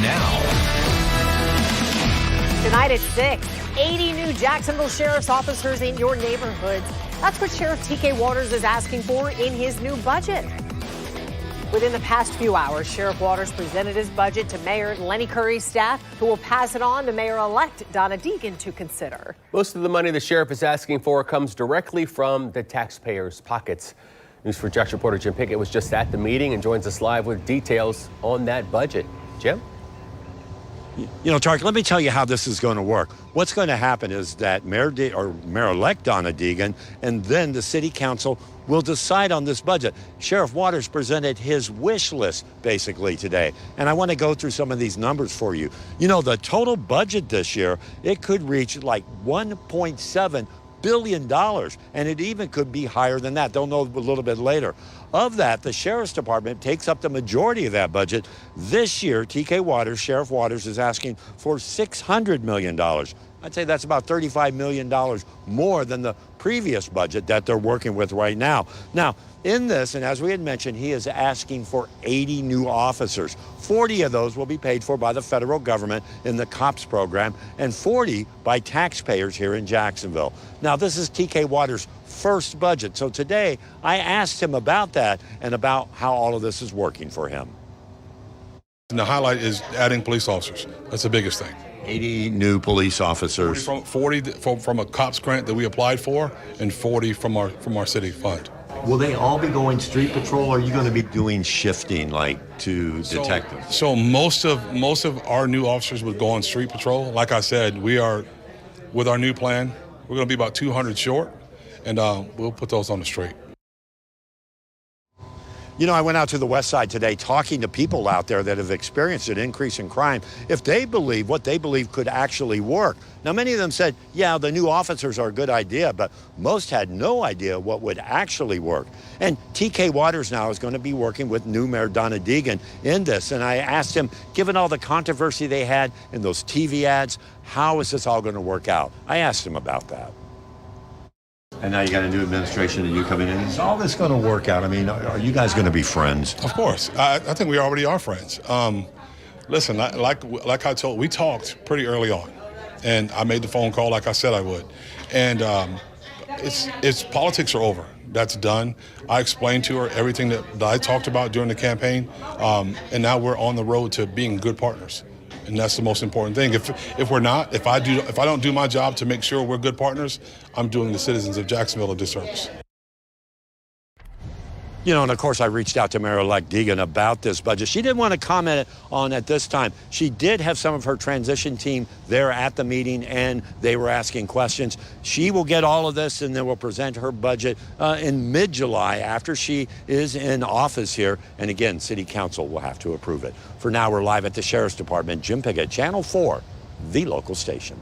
now. Tonight at 6, 80 new Jacksonville sheriff's officers in your neighborhoods. That's what Sheriff TK Waters is asking for in his new budget. Within the past few hours, Sheriff Waters presented his budget to Mayor Lenny Curry's staff, who will pass it on to Mayor-elect Donna Deegan to consider. Most of the money the sheriff is asking for comes directly from the taxpayers' pockets. News 4 Jax reporter Jim Pickett was just at the meeting and joins us live with details on that budget. Jim? You know, Tark, let me tell you how this is going to work. What's going to happen is that Mayor-elect Donna Deegan and then the city council will decide on this budget. Sheriff Waters presented his wish list basically today, and I want to go through some of these numbers for you. You know, the total budget this year, it could reach like $1.7 billion, and it even could be higher than that. They'll know a little bit later. Of that, the Sheriff's Department takes up the majority of that budget. This year, TK Waters, Sheriff Waters, is asking for $600 million. I'd say that's about $35 million more than the previous budget that they're working with right now. Now, in this, and as we had mentioned, he is asking for 80 new officers. 40 of those will be paid for by the federal government in the COPS program, and 40 by taxpayers here in Jacksonville. Now, this is TK Waters' first budget, so today I asked him about that and about how all of this is working for him. And the highlight is adding police officers. That's the biggest thing. 80 new police officers. 40 from a COPS grant that we applied for, and 40 from our city fund. Will they all be going street patrol, or are you going to be doing shifting like to detectives? So most of our new officers would go on street patrol. Like I said, we are, with our new plan, we're going to be about 200 short, and we'll put those on the street. You know, I went out to the west side today talking to people out there that have experienced an increase in crime. If they believe what they believe could actually work. Now, many of them said, yeah, the new officers are a good idea, but most had no idea what would actually work. And TK Waters now is going to be working with new Mayor Donna Deegan in this. And I asked him, given all the controversy they had in those TV ads, how is this all going to work out? I asked him about that. And now you got a new administration and you coming in. Is all this going to work out? I mean, are you guys going to be friends? Of course. I think we already are friends. Listen, like I told, we talked pretty early on, and I made the phone call like I said I would. And it's politics are over. That's done. I explained to her everything that I talked about during the campaign, and now we're on the road to being good partners. And that's the most important thing. If we're not, if I don't do my job to make sure we're good partners, I'm doing the citizens of Jacksonville a disservice. You know, and of course, I reached out to Mayor-elect Deegan about this budget. She didn't want to comment on it this time. She did have some of her transition team there at the meeting, and they were asking questions. She will get all of this, and then will present her budget in mid-July after she is in office here. And again, City Council will have to approve it. For now, we're live at the Sheriff's Department. Jim Pickett, Channel 4, the local station.